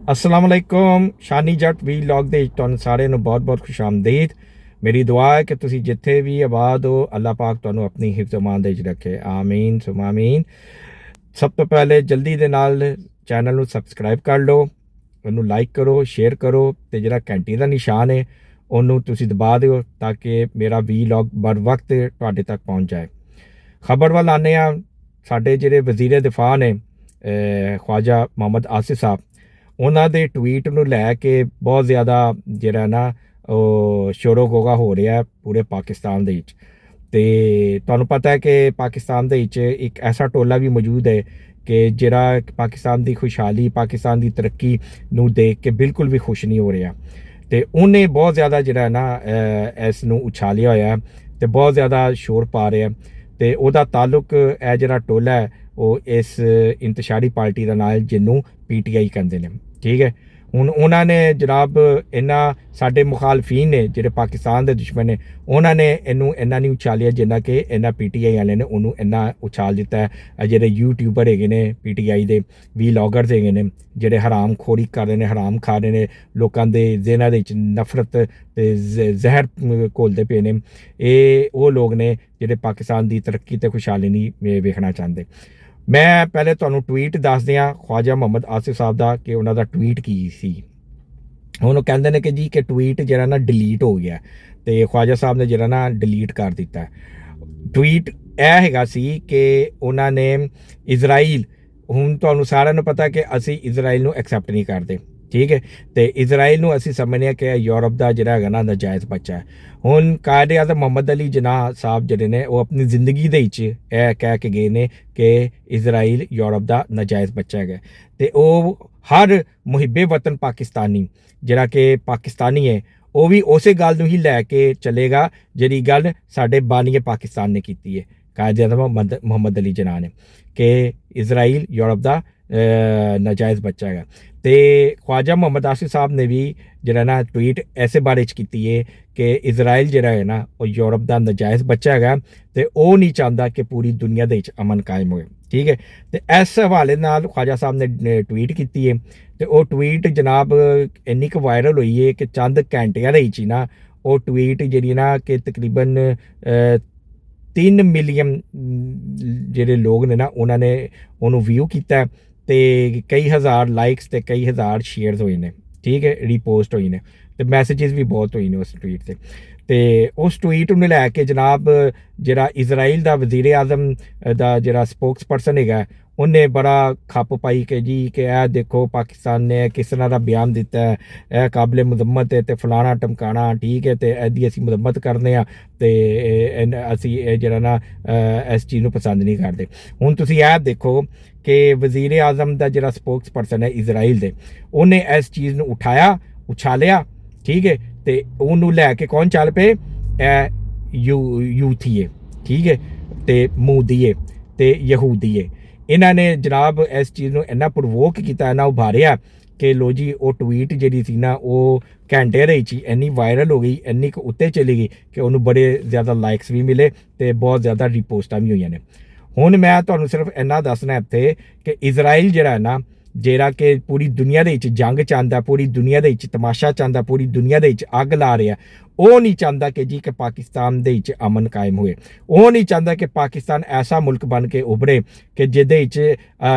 अस्सलाम वालेकुम शानी जट we log ਦੇ ਤੁਹਾਨੂੰ ਸਾਰਿਆਂ ਨੂੰ ਬਹੁਤ-ਬਹੁਤ ਖੁਸ਼ਾਮਦੀਦ। ਮੇਰੀ ਦੁਆ ਹੈ ਕਿ ਤੁਸੀਂ ਜਿੱਥੇ ਵੀ ਆਬਾਦ ਹੋ ਅੱਲਾਹ ਪਾਕ ਤੁਹਾਨੂੰ ਆਪਣੀ ਹਿਫਜ਼ ਅਮਾਨ ਦੇ ਵਿੱਚ ਰੱਖੇ। ਆਮੀਨ ਸੁਮਾ ਆਮੀਨ। ਸਭ ਤੋਂ ਪਹਿਲੇ ਜਲਦੀ ਦੇ ਨਾਲ ਚੈਨਲ ਨੂੰ ਸਬਸਕ੍ਰਾਈਬ ਕਰ ਲਓ, ਉਹਨੂੰ ਲਾਈਕ ਕਰੋ, ਸ਼ੇਅਰ ਕਰੋ ਤੇ ਜਿਹੜਾ ਘੰਟੀ ਦਾ ਨਿਸ਼ਾਨ ਹੈ ਉਹਨੂੰ ਤੁਸੀਂ ਦਬਾ ਦਿਓ ਤਾਂ ਕਿ ਮੇਰਾ ਵੀਲੌਗ ਬਰ ਵਕਤ ਤੁਹਾਡੇ ਤੱਕ ਪਹੁੰਚ ਜਾਏ। ਖਬਰ ਵੱਲ ਆਉਂਦੇ ਹਾਂ। ਸਾਡੇ ਜਿਹੜੇ ਵਜ਼ੀਰ ਦਿਫਾ ਨੇ ख्वाजा मोहम्मद आसिफ साहब, ਉਹਨਾਂ ਦੇ ਟਵੀਟ ਨੂੰ ਲੈ ਕੇ ਬਹੁਤ ਜ਼ਿਆਦਾ ਜਿਹੜਾ ਨਾ ਉਹ ਸ਼ੋਰੋ ਗੋਗਾ ਹੋ ਰਿਹਾ ਪੂਰੇ ਪਾਕਿਸਤਾਨ ਦੇ ਵਿੱਚ। ਤੇ ਤੁਹਾਨੂੰ ਪਤਾ ਹੈ ਕਿ ਪਾਕਿਸਤਾਨ ਦੇ ਵਿੱਚ ਇੱਕ ਐਸਾ ਟੋਲਾ ਵੀ ਮੌਜੂਦ ਹੈ ਕਿ ਜਿਹੜਾ ਪਾਕਿਸਤਾਨ ਦੀ ਖੁਸ਼ਹਾਲੀ, ਪਾਕਿਸਤਾਨ ਦੀ ਤਰੱਕੀ ਨੂੰ ਦੇਖ ਕੇ ਬਿਲਕੁਲ ਵੀ ਖੁਸ਼ ਨਹੀਂ ਹੋ ਰਿਹਾ। ਤੇ ਉਹਨੇ ਬਹੁਤ ਜ਼ਿਆਦਾ ਜਿਹੜਾ ਨਾ ਇਸ ਨੂੰ ਉਛਾਲਿਆ ਹੋਇਆ ਤੇ ਬਹੁਤ ਜ਼ਿਆਦਾ ਸ਼ੋਰ ਪਾ ਰਿਹਾ। ਤੇ ਉਹਦਾ ਤਾਲੁਕ ਇਹ ਜਿਹੜਾ ਟੋਲਾ ਹੈ ਉਹ ਇਸ ਇੰਤਸ਼ਾਰੀ ਪਾਰਟੀ ਦਾ ਨਾਲ ਜਿਹਨੂੰ PTI ਕਹਿੰਦੇ ਨੇ। ਠੀਕ ਹੈ, ਹੁਣ ਉਹਨਾਂ ਨੇ ਜਨਾਬ ਇਹਨਾਂ ਸਾਡੇ ਮੁਖਾਲਫੀਨ ਨੇ ਜਿਹੜੇ ਪਾਕਿਸਤਾਨ ਦੇ ਦੁਸ਼ਮਣ ਨੇ, ਉਹਨਾਂ ਨੇ ਇਹਨੂੰ ਇੰਨਾ ਨਹੀਂ ਉਛਾਲਿਆ ਜਿੰਨਾ ਕਿ ਇਹਨਾਂ PTI ਵਾਲੇ ਨੇ ਉਹਨੂੰ ਇੰਨਾ ਉਛਾਲ ਦਿੱਤਾ ਹੈ। ਜਿਹੜੇ ਯੂਟਿਊਬਰ ਹੈਗੇ ਨੇ PTI ਦੇ, ਵੀਲੌਗਰਸ ਹੈਗੇ ਨੇ ਜਿਹੜੇ ਹਰਾਮ ਖੋਰੀ ਕਰ ਰਹੇ ਨੇ, ਹਰਾਮ ਖਾ ਰਹੇ ਨੇ, ਲੋਕਾਂ ਦੇ ਜ਼ਿਹਨਾਂ ਦੇ ਵਿੱਚ ਨਫ਼ਰਤ ਤੇ ਜ਼ਹਿਰ ਘੋਲਦੇ ਪਏ ਨੇ। ਇਹ ਉਹ ਲੋਕ ਨੇ ਜਿਹੜੇ ਪਾਕਿਸਤਾਨ ਦੀ ਤਰੱਕੀ ਤੇ ਖੁਸ਼ਹਾਲੀ ਨਹੀਂ ਵੇਖਣਾ ਚਾਹੁੰਦੇ। ਮੈਂ ਪਹਿਲੇ ਤੁਹਾਨੂੰ ਟਵੀਟ ਦੱਸ ਦਿਆਂ ख्वाजा मोहम्मद आसिफ ਸਾਹਿਬ ਦਾ ਕਿ ਉਹਨਾਂ ਦਾ ਟਵੀਟ ਕੀ ਸੀ। ਹੁਣ ਉਹ ਕਹਿੰਦੇ ਨੇ ਕਿ ਜੀ ਕਿ ਟਵੀਟ ਜਿਹੜਾ ਨਾ ਡਿਲੀਟ ਹੋ ਗਿਆ ਤੇ ख्वाजा ਸਾਹਿਬ ਨੇ ਜਿਹੜਾ ਨਾ ਡਿਲੀਟ ਕਰ ਦਿੱਤਾ। ਟਵੀਟ ਇਹ ਹੈਗਾ ਸੀ ਕਿ ਉਹਨਾਂ ਨੇ ਇਜ਼ਰਾਈਲ, ਹੁਣ ਤੁਹਾਨੂੰ ਸਾਰਿਆਂ ਨੂੰ ਪਤਾ ਕਿ ਅਸੀਂ ਇਜ਼ਰਾਈਲ ਨੂੰ ਐਕਸੈਪਟ ਨਹੀਂ ਕਰਦੇ। ਠੀਕ ਹੈ, ਤੇ ਇਜ਼ਰਾਈਲ ਨੂੰ ਅਸੀਂ ਸਮਝਦੇ ਹਾਂ ਕਿ ਯੂਰਪ ਦਾ ਜਿਹੜਾ ਹੈਗਾ ਨਾ ਨਾਜਾਇਜ਼ ਬੱਚਾ ਹੈ। ਹੁਣ ਕਾਇਦ ਆਜ਼ਮ ਮੁਹੰਮਦ ਅਲੀ ਜਿਨਾਹ ਸਾਹਿਬ ਜਿਹੜੇ ਨੇ ਉਹ ਆਪਣੀ ਜ਼ਿੰਦਗੀ ਦੇ ਵਿੱਚ ਇਹ ਕਹਿ ਕੇ ਗਏ ਨੇ ਕਿ ਇਜ਼ਰਾਈਲ ਯੂਰਪ ਦਾ ਨਾਜਾਇਜ਼ ਬੱਚਾ ਹੈਗਾ। ਤੇ ਉਹ ਹਰ ਮੁਹਿੱਬੇ ਵਤਨ ਪਾਕਿਸਤਾਨੀ ਜਿਹੜਾ ਕਿ ਪਾਕਿਸਤਾਨੀ ਹੈ ਉਹ ਵੀ ਉਸੇ ਗੱਲ ਨੂੰ ਹੀ ਲੈ ਕੇ ਚੱਲੇਗਾ ਜਿਹੜੀ ਗੱਲ ਸਾਡੇ ਬਾਨੀਏ ਪਾਕਿਸਤਾਨ ਨੇ ਕੀਤੀ ਹੈ, ਕਾਇਦ ਆਜ਼ਮ ਮੁਹੰਮਦ ਅਲੀ ਜਿਨਾਹ ਨੇ, ਕਿ ਇਜ਼ਰਾਈਲ ਯੂਰਪ ਦਾ ਨਾਜਾਇਜ਼ ਬੱਚਾ ਹੈਗਾ। ਤੇ ख्वाजा मोहम्मद आसिफ ਸਾਹਿਬ ਨੇ ਵੀ ਜਿਹੜਾ ਨਾ ਟਵੀਟ ਐਸੇ ਬਾਰੇ 'ਚ ਕੀਤੀ ਹੈ ਕਿ ਇਜ਼ਰਾਈਲ ਜਿਹੜਾ ਹੈ ਨਾ ਉਹ ਯੂਰਪ ਦਾ ਨਾਜਾਇਜ਼ ਬੱਚਾ ਹੈਗਾ ਤੇ ਉਹ ਨਹੀਂ ਚਾਹੁੰਦਾ ਕਿ ਪੂਰੀ ਦੁਨੀਆ ਦੇ ਵਿੱਚ ਅਮਨ ਕਾਇਮ ਹੋਵੇ। ਠੀਕ ਹੈ, ਤੇ ਇਸ ਹਵਾਲੇ ਨਾਲ ख्वाजा ਸਾਹਿਬ ਨੇ ਟਵੀਟ ਕੀਤੀ ਹੈ ਤੇ ਉਹ ਟਵੀਟ ਜਨਾਬ ਇੰਨੀ ਕੁ ਵਾਇਰਲ ਹੋਈ ਹੈ ਕਿ ਚੰਦ ਘੰਟਿਆਂ ਦੇ ਵਿੱਚ ਹੀ ਨਾ ਉਹ ਟਵੀਟ ਜਿਹੜੀ ਨਾ ਕਿ ਤਕਰੀਬਨ 3 ਮਿਲੀਅਨ ਜਿਹੜੇ ਲੋਕ ਨੇ ਨਾ ਉਹਨਾਂ ਨੇ ਉਹਨੂੰ ਵਿਊ ਕੀਤਾ ਤੇ ਕਈ ਹਜ਼ਾਰ ਲਾਈਕਸ ਤੇ ਕਈ ਹਜ਼ਾਰ ਸ਼ੇਅਰਸ ਹੋਏ ਨੇ। ਠੀਕ ਹੈ, ਰੀਪੋਸਟ ਹੋਈ ਨੇ ਤੇ ਮੈਸੇजेस ਵੀ ਬਹੁਤ ਹੋਏ ਨੇ ਉਸ ਟਵੀਟ ਤੇ ਉਸ ਟਵੀਟ ਨੂੰ ਲੈ ਕੇ ਜਨਾਬ ਜਿਹੜਾ ਇਜ਼ਰਾਈਲ ਦਾ ਵਜ਼ੀਰ ਆਜ਼ਮ ਦਾ ਜਿਹੜਾ ਸਪੋਕਸ ਪਰਸਨ ਹੈਗਾ ਉਹਨੇ ਬੜਾ ਖੱਪ ਪਾਈ ਕਿ ਜੀ ਕਿ ਇਹ ਦੇਖੋ ਪਾਕਿਸਤਾਨ ਨੇ ਕਿਸ ਤਰ੍ਹਾਂ ਦਾ ਬਿਆਨ ਦਿੱਤਾ ਹੈ, ਇਹ ਕਾਬਲੇ ਮੁਜ਼ੰਮਤ ਹੈ ਤੇ ਫਲਾਣਾ ਟਮਕਾਣਾ। ਠੀਕ ਹੈ, ਤੇ ਇਹਦੀ ਅਸੀਂ ਮੁਜ਼ੰਮਤ ਕਰਦੇ ਹਾਂ ਤੇ ਅਸੀਂ ਇਹ ਜਿਹੜਾ ਨਾ ਇਸ ਚੀਜ਼ ਨੂੰ ਪਸੰਦ ਨਹੀਂ ਕਰਦੇ। ਹੁਣ ਤੁਸੀਂ ਇਹ ਦੇਖੋ ਕਿ ਵਜ਼ੀਰ ਆਜ਼ਮ ਦਾ ਜਿਹੜਾ ਸਪੋਕਸ ਪਰਸਨ ਹੈ ਇਜ਼ਰਾਈਲ ਦੇ, ਉਹਨੇ ਇਸ ਚੀਜ਼ ਨੂੰ ਉਛਾਲਿਆ। ਠੀਕ ਹੈ, ਤੇ ਉਹਨੂੰ ਲੈ ਕੇ ਕੌਣ ਚੱਲ ਪਏ? ਇਹ ਯੂਥੀਏ। ਠੀਕ ਹੈ, ਤੇ ਮੂਦੀਏ ਤੇ ਯਹੂਦੀਏ, ਇਹਨਾਂ ਨੇ ਜਨਾਬ ਇਸ ਚੀਜ਼ ਨੂੰ ਇੰਨਾ ਪ੍ਰਵੋਕ ਕੀਤਾ, ਇੰਨਾ ਉਭਾਰਿਆ ਕਿ ਲੋ ਜੀ ਉਹ ਟਵੀਟ ਜਿਹੜੀ ਸੀ ਨਾ ਉਹ ਘੰਟੇ ਦੇ ਵਿੱਚ ਇੰਨੀ ਵਾਇਰਲ ਹੋ ਗਈ, ਇੰਨੀ ਕੁ ਉੱਤੇ ਚਲੀ ਗਈ ਕਿ ਉਹਨੂੰ ਬੜੇ ਜ਼ਿਆਦਾ ਲਾਈਕਸ ਵੀ ਮਿਲੇ ਤੇ ਬਹੁਤ ਜ਼ਿਆਦਾ ਰੀਪੋਸਟਾਂ ਵੀ ਹੋਈਆਂ ਨੇ। ਹੁਣ ਮੈਂ ਤੁਹਾਨੂੰ ਸਿਰਫ ਇੰਨਾ ਦੱਸਣਾ ਇੱਥੇ ਕਿ ਇਜ਼ਰਾਈਲ ਜਿਹੜਾ ਹੈ ਨਾ, ਜਿਹੜਾ ਕਿ ਪੂਰੀ ਦੁਨੀਆ ਦੇ ਵਿੱਚ ਜੰਗ ਚਾਹੁੰਦਾ, ਪੂਰੀ ਦੁਨੀਆ ਦੇ ਵਿੱਚ ਤਮਾਸ਼ਾ ਚਾਹੁੰਦਾ, ਪੂਰੀ ਦੁਨੀਆ ਦੇ ਵਿੱਚ ਅੱਗ ਲਾ ਰਿਹਾ, ਉਹ ਨਹੀਂ ਚਾਹੁੰਦਾ ਕਿ ਜੀ ਕਿ ਪਾਕਿਸਤਾਨ ਦੇ ਵਿੱਚ ਅਮਨ ਕਾਇਮ ਹੋਏ। ਉਹ ਨਹੀਂ ਚਾਹੁੰਦਾ ਕਿ ਪਾਕਿਸਤਾਨ ਐਸਾ ਮੁਲਕ ਬਣ ਕੇ ਉਭਰੇ ਕਿ ਜਿਹਦੇ ਵਿੱਚ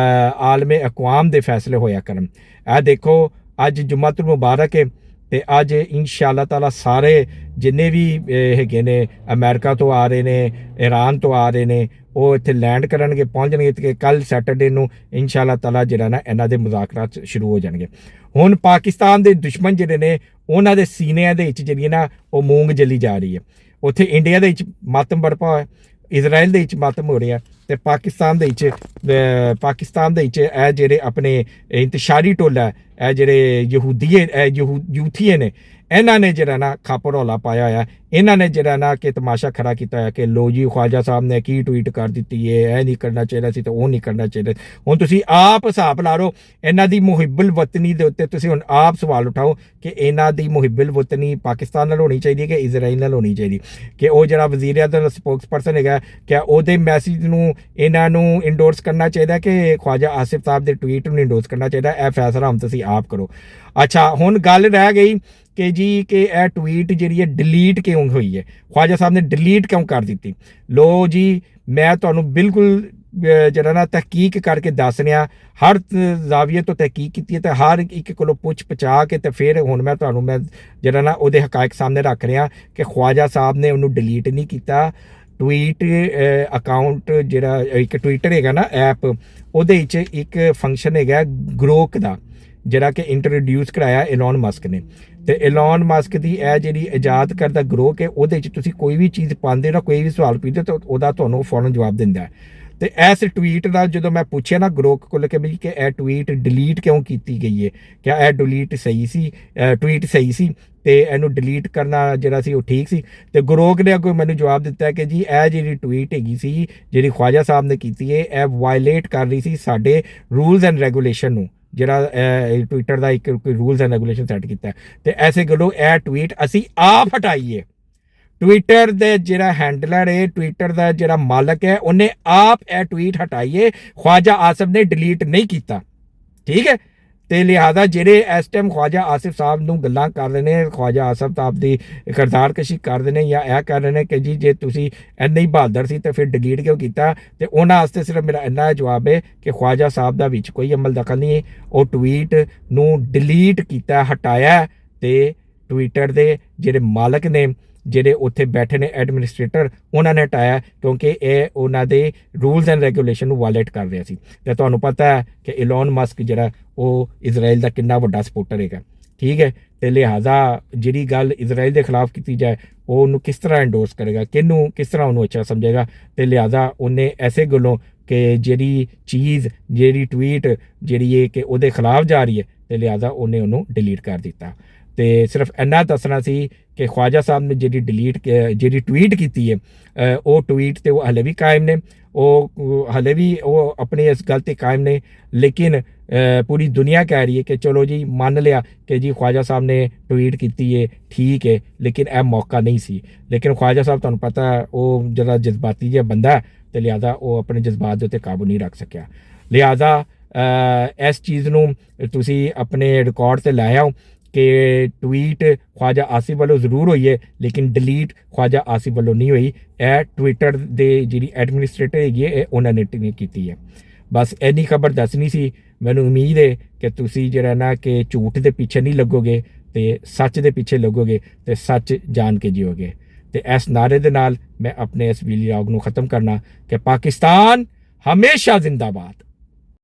ਆਲਮੇ ਅਕਵਾਮ ਦੇ ਫੈਸਲੇ ਹੋਇਆ ਕਰਨ। ਇਹ ਦੇਖੋ ਅੱਜ ਜੁਮਾਤੁਲ ਮੁਬਾਰਕ ਹੈ ਤੇ ਅੱਜ ਇਨਸ਼ਾਅੱਲਾ ਤਾਲਾ ਸਾਰੇ ਜਿੰਨੇ ਵੀ ਹੈਗੇ ਨੇ ਅਮਰੀਕਾ ਤੋਂ ਆ ਰਹੇ ਨੇ, ਈਰਾਨ ਤੋਂ ਆ ਰਹੇ ਨੇ, ਉਹ ਇੱਥੇ ਲੈਂਡ ਕਰਨਗੇ, ਪਹੁੰਚਣਗੇ ਤੇ ਕੱਲ ਸੈਟਰਡੇ ਨੂੰ ਇਨਸ਼ਾਅੱਲਾ ਤਾਲਾ ਜਿਹੜਾ ਨਾ ਇਹਨਾਂ ਦੇ ਮੁਜ਼ਾਕਰਾਤ ਸ਼ੁਰੂ ਹੋ ਜਾਣਗੇ। ਹੁਣ ਪਾਕਿਸਤਾਨ ਦੇ ਦੁਸ਼ਮਣ ਜਿਹੜੇ ਨੇ ਉਹਨਾਂ ਦੇ ਸੀਨਿਆਂ ਦੇ ਵਿੱਚ ਜਿਹੜੀ ਨਾ ਉਹ ਮੂੰਗ ਜਲੀ ਜਾ ਰਹੀ ਹੈ। ਉੱਥੇ ਇੰਡੀਆ ਦੇ ਵਿੱਚ ਮਾਤਮ ਬਰਪਾ ਹੋਇਆ, ਇਜ਼ਰਾਈਲ ਦੇ ਵਿੱਚ ਮਾਤਮ ਹੋ ਰਿਹਾ ਤੇ ਪਾਕਿਸਤਾਨ ਦੇ ਵਿੱਚ ਇਹ ਜਿਹੜੇ ਆਪਣੇ ਇੰਤਸ਼ਾਰੀ ਟੋਲਾ, ਇਹ ਜਿਹੜੇ ਯਹੂਦੀਏ ਯੂਥੀਏ ਨੇ, ਇਹਨਾਂ ਨੇ ਜਿਹੜਾ ਨਾ ਖੱਪ ਰੌਲਾ ਪਾਇਆ ਹੋਇਆ, ਇਹਨਾਂ ਨੇ ਜਿਹੜਾ ਨਾ ਕਿ ਤਮਾਸ਼ਾ ਖੜਾ ਕੀਤਾ ਹੋਇਆ ਕਿ ਲੋ ਜੀ ਖਵਾਜਾ ਸਾਹਿਬ ਨੇ ਕੀ ਟਵੀਟ ਕਰ ਦਿੱਤੀ ਹੈ, ਇਹ ਨਹੀਂ ਕਰਨਾ ਚਾਹੀਦਾ ਸੀ ਤੇ ਉਹ ਨਹੀਂ ਕਰਨਾ ਚਾਹੀਦਾ। ਹੁਣ ਤੁਸੀਂ ਆਪ ਹਿਸਾਬ ਲਾ ਲਓ ਇਹਨਾਂ ਦੀ ਮੁਹਿੱਬੁਲ ਵਤਨੀ ਦੇ ਉੱਤੇ, ਤੁਸੀਂ ਹੁਣ ਆਪ ਸਵਾਲ ਉਠਾਓ ਕਿ ਇਹਨਾਂ ਦੀ ਮੁਹਿੱਬੁਲ ਵਤਨੀ ਪਾਕਿਸਤਾਨ ਨਾਲ ਹੋਣੀ ਚਾਹੀਦੀ ਹੈ ਕਿ ਇਜ਼ਰਾਈਲ ਨਾਲ ਹੋਣੀ ਚਾਹੀਦੀ, ਕਿ ਉਹ ਜਿਹੜਾ ਵਜ਼ੀਰ ਆਜ਼ਮ ਦਾ ਸਪੋਕਸਪਰਸਨ ਹੈਗਾ ਕਿ ਉਹਦੇ ਮੈਸੇਜ ਨੂੰ ਇਹਨਾਂ ਨੂੰ ਇੰਡੋਰਸ ਕਰਨਾ ਚਾਹੀਦਾ ਕਿ ਖਵਾਜਾ ਆਸਿਫ ਸਾਹਿਬ ਦੇ ਟਵੀਟ ਨੂੰ ਇੰਡੋਰਸ ਕਰਨਾ ਚਾਹੀਦਾ। ਇਹ ਫੈਸਲਾ ਹੁਣ ਤੁਸੀਂ ਆਪ ਕਰੋ। ਅੱਛਾ, ਹੁਣ ਗੱਲ ਰਹਿ ਗਈ ਕਿ ਜੀ ਕਿ ਇਹ ਟਵੀਟ ਜਿਹੜੀ ਹੈ ਡਿਲੀਟ ਕਿਉਂ ਹੋਈ ਹੈ, ਖਵਾਜਾ ਸਾਹਿਬ ਨੇ ਡਿਲੀਟ ਕਿਉਂ ਕਰ ਦਿੱਤੀ। ਲੋ ਜੀ, ਮੈਂ ਤੁਹਾਨੂੰ ਬਿਲਕੁਲ ਜਿਹੜਾ ਨਾ ਤਹਿਕੀਕ ਕਰਕੇ ਦੱਸ ਰਿਹਾ, ਹਰ ਜ਼ਾਵੀਏ ਤੋਂ ਤਹਿਕੀਕ ਕੀਤੀ ਹੈ ਤੇ ਹਰ ਇੱਕ ਕੋਲੋਂ ਪੁੱਛ ਪਛਾ ਕੇ ਤੇ ਫਿਰ ਹੁਣ ਮੈਂ ਤੁਹਾਨੂੰ ਜਿਹੜਾ ਨਾ ਉਹਦੇ ਹਕਾਇਕ ਸਾਹਮਣੇ ਰੱਖ ਰਿਹਾ ਕਿ ਖਵਾਜਾ ਸਾਹਿਬ ਨੇ ਉਹਨੂੰ ਡਿਲੀਟ ਨਹੀਂ ਕੀਤਾ। ਟਵੀਟ ਅਕਾਊਂਟ ਜਿਹੜਾ ਇੱਕ ਟਵਿੱਟਰ ਹੈਗਾ ਨਾ ਐਪ, ਉਹਦੇ ਵਿੱਚ ਇੱਕ ਫੰਕਸ਼ਨ ਹੈਗਾ ਗਰੋਕ ਦਾ, ਜਿਹੜਾ ਕਿ ਇੰਟਰੋਡਿਊਸ ਕਰਾਇਆ ਐਲੋਨ ਮਸਕ ਨੇ, ਤੇ ਐਲੋਨ ਮਸਕ ਦੀ ਇਹ ਜਿਹੜੀ ਇਜਾਦ ਕਰਦਾ ਗਰੋਕ ਹੈ, ਉਹਦੇ ਵਿੱਚ ਤੁਸੀਂ ਕੋਈ ਵੀ ਚੀਜ਼ ਪਾਉਂਦੇ ਨਾ, ਕੋਈ ਵੀ ਸਵਾਲ ਪੁੱਛਦੇ ਤਾਂ ਉਹਦਾ ਤੁਹਾਨੂੰ ਫੌਰਨ ਜਵਾਬ ਦਿੰਦਾ ਹੈ। ਤੇ ਇਸ ਟਵੀਟ ਦਾ ਜਦੋਂ ਮੈਂ ਪੁੱਛਿਆ ਨਾ ਗਰੋਕ ਕੋਲ ਕਿ ਬਈ ਕਿ ਇਹ ਟਵੀਟ ਡਿਲੀਟ ਕਿਉਂ ਕੀਤੀ ਗਈ ਹੈ, ਕਿ ਇਹ ਡਿਲੀਟ ਸਹੀ ਸੀ, ਟਵੀਟ ਸਹੀ ਸੀ ਤੇ ਇਹਨੂੰ ਡਿਲੀਟ ਕਰਨਾ ਜਿਹੜਾ ਸੀ ਉਹ ਠੀਕ ਸੀ, ਤੇ ਗਰੋਕ ਨੇ ਅੱਗੋਂ ਮੈਨੂੰ ਜਵਾਬ ਦਿੱਤਾ ਕਿ ਜੀ ਇਹ ਜਿਹੜੀ ਟਵੀਟ ਹੈਗੀ ਸੀ ਜਿਹੜੀ ਖਵਾਜਾ ਸਾਹਿਬ ਨੇ ਕੀਤੀ ਹੈ, ਇਹ ਵਾਇਲੇਟ ਕਰ ਰਹੀ ਸੀ ਸਾਡੇ ਰੂਲਸ ਐਂਡ ਰੈਗੂਲੇਸ਼ਨ ਨੂੰ, ਜਿਹੜਾ ਟਵਿੱਟਰ ਦਾ ਇੱਕ ਰੂਲਸ ਐਂਡ ਰੈਗੂਲੇਸ਼ਨ ਸੈੱਟ ਕੀਤਾ, ਤੇ ਐਸੇ ਗੱਲੋਂ ਇਹ ਟਵੀਟ ਅਸੀਂ ਆਪ ਹਟਾਈਏ। ਟਵਿੱਟਰ ਦੇ ਜਿਹੜਾ ਹੈਂਡਲਰ ਹੈ, ਟਵਿੱਟਰ ਦਾ ਜਿਹੜਾ ਮਾਲਕ ਹੈ, ਉਹਨੇ ਆਪ ਇਹ ਟਵੀਟ ਹਟਾਈਏ, ਖਵਾਜਾ ਆਸਿਫ ਨੇ ਡਿਲੀਟ ਨਹੀਂ ਕੀਤਾ, ਠੀਕ ਹੈ। ਤੇ ਲਿਹਾਜ਼ਾ ਜਿਹੜੇ ਇਸ ਟਾਈਮ ਖਵਾਜਾ ਆਸਿਫ ਸਾਹਿਬ ਨੂੰ ਗੱਲਾਂ ਕਰ ਰਹੇ ਨੇ, ਖਵਾਜਾ ਆਸਿਫ ਸਾਹਿਬ ਦੀ ਕਿਰਦਾਰ ਕਸ਼ੀ ਕਰ ਰਹੇ ਨੇ ਜਾਂ ਇਹ ਕਰ ਰਹੇ ਨੇ ਕਿ ਜੀ ਜੇ ਤੁਸੀਂ ਇੰਨੇ ਹੀ ਬਹਾਦਰ ਸੀ ਤਾਂ ਫਿਰ ਡਿਲੀਟ ਕਿਉਂ ਕੀਤਾ, ਤੇ ਉਹਨਾਂ ਵਾਸਤੇ ਸਿਰਫ ਮੇਰਾ ਇੰਨਾ ਜਵਾਬ ਹੈ ਕਿ ਖਵਾਜਾ ਸਾਹਿਬ ਦਾ ਵਿੱਚ ਕੋਈ ਅਮਲ ਦਖਲ ਨਹੀਂ ਹੈ। ਉਹ ਟਵੀਟ ਨੂੰ ਡਿਲੀਟ ਕੀਤਾ, ਹਟਾਇਆ, ਤੇ ਟਵਿੱਟਰ ਦੇ ਜਿਹੜੇ ਮਾਲਕ ਨੇ, ਜਿਹੜੇ ਉੱਥੇ ਬੈਠੇ ਨੇ ਐਡਮਿਨਿਸਟ੍ਰੇਟਰ, ਉਹਨਾਂ ਨੇ ਹਟਾਇਆ ਕਿਉਂਕਿ ਇਹ ਉਹਨਾਂ ਦੇ ਰੂਲਸ ਐਂਡ ਰੈਗੂਲੇਸ਼ਨ ਨੂੰ ਵਾਇਲੇਟ ਕਰ ਰਿਹਾ ਸੀ। ਤੇ ਤੁਹਾਨੂੰ ਪਤਾ ਹੈ ਕਿ ਐਲੋਨ ਮਸਕ ਜਿਹੜਾ ਉਹ ਇਜ਼ਰਾਈਲ ਦਾ ਕਿੰਨਾ ਵੱਡਾ ਸਪੋਰਟਰ ਹੈਗਾ, ਠੀਕ ਹੈ। ਤੇ ਲਿਹਾਜ਼ਾ ਜਿਹੜੀ ਗੱਲ ਇਜ਼ਰਾਈਲ ਦੇ ਖਿਲਾਫ ਕੀਤੀ ਜਾਏ ਉਹ ਉਹਨੂੰ ਕਿਸ ਤਰ੍ਹਾਂ ਇੰਡੋਰਸ ਕਰੇਗਾ, ਕਿਹਨੂੰ ਕਿਸ ਤਰ੍ਹਾਂ ਉਹਨੂੰ ਅੱਛਾ ਸਮਝੇਗਾ। ਤੇ ਲਿਹਾਜ਼ਾ ਉਹਨੇ ਐਸੇ ਗੱਲੋਂ ਕਿ ਜਿਹੜੀ ਚੀਜ਼, ਜਿਹੜੀ ਟਵੀਟ ਜਿਹੜੀ ਹੈ ਕਿ ਉਹਦੇ ਖਿਲਾਫ ਜਾ ਰਹੀ ਹੈ, ਤੇ ਲਿਹਾਜ਼ਾ ਉਹਨੇ ਉਹਨੂੰ ਡਿਲੀਟ ਕਰ ਦਿੱਤਾ। ਤੇ ਸਿਰਫ ਇੰਨਾ ਦੱਸਣਾ ਸੀ ਕਿ ਖਵਾਜਾ ਸਾਹਿਬ ਨੇ ਜਿਹੜੀ ਟਵੀਟ ਕੀਤੀ ਹੈ, ਉਹ ਟਵੀਟ ਤੇ ਉਹ ਹਲੇ ਵੀ ਕਾਇਮ ਨੇ, ਉਹ ਹਲੇ ਵੀ ਉਹ ਆਪਣੀ ਇਸ ਗੱਲ ਤੇ ਕਾਇਮ ਨੇ, ਲੇਕਿਨ ਪੂਰੀ ਦੁਨੀਆ ਕਹਿ ਰਹੀ ਹੈ ਕਿ ਚਲੋ ਜੀ ਮੰਨ ਲਿਆ ਕਿ ਜੀ ਖਵਾਜਾ ਸਾਹਿਬ ਨੇ ਟਵੀਟ ਕੀਤੀ ਹੈ, ਠੀਕ ਹੈ, ਲੇਕਿਨ ਇਹ ਮੌਕਾ ਨਹੀਂ ਸੀ। ਲੇਕਿਨ ਖਵਾਜਾ ਸਾਹਿਬ ਤੁਹਾਨੂੰ ਪਤਾ ਉਹ ਜਿਹੜਾ ਜਜ਼ਬਾਤੀ ਜਿਹਾ ਬੰਦਾ, ਤੇ ਲਿਹਾਜ਼ਾ ਉਹ ਆਪਣੇ ਜਜ਼ਬਾਤ ਦੇ ਉੱਤੇ ਕਾਬੂ ਨਹੀਂ ਰੱਖ ਸਕਿਆ। ਲਿਹਾਜ਼ਾ ਇਸ ਚੀਜ਼ ਨੂੰ ਤੁਸੀਂ ਆਪਣੇ ਰਿਕਾਰਡ ਤੇ ਲੈ ਆਓ ਕਿ ਟਵੀਟ ਖਵਾਜਾ ਆਸਿਫ ਵੱਲੋਂ ਜ਼ਰੂਰ ਹੋਈ ਹੈ, ਲੇਕਿਨ ਡਿਲੀਟ ਖਵਾਜਾ ਆਸਿਫ ਵੱਲੋਂ ਨਹੀਂ ਹੋਈ। ਇਹ ਟਵਿੱਟਰ ਦੇ ਜਿਹੜੀ ਐਡਮਿਨਿਸਟ੍ਰੇਟਰ ਹੈਗੀ ਹੈ, ਇਹ ਉਹਨਾਂ ਨੇ ਕੀਤੀ ਹੈ। ਬਸ ਇੰਨੀ ਖਬਰ ਦੱਸਣੀ ਸੀ। ਮੈਨੂੰ ਉਮੀਦ ਹੈ ਕਿ ਤੁਸੀਂ ਜਿਹੜਾ ਨਾ ਕਿ ਝੂਠ ਦੇ ਪਿੱਛੇ ਨਹੀਂ ਲੱਗੋਗੇ ਤੇ ਸੱਚ ਦੇ ਪਿੱਛੇ ਲੱਗੋਗੇ ਤੇ ਸੱਚ ਜਾਣ ਕੇ ਜਿਓਗੇ। ਤੇ ਇਸ ਨਾਰੇ ਦੇ ਨਾਲ ਮੈਂ ਆਪਣੇ ਇਸ ਵੀਡੀਓ ਨੂੰ ਖਤਮ ਕਰਨਾ ਕਿ ਪਾਕਿਸਤਾਨ ਹਮੇਸ਼ਾ ਜ਼ਿੰਦਾਬਾਦ।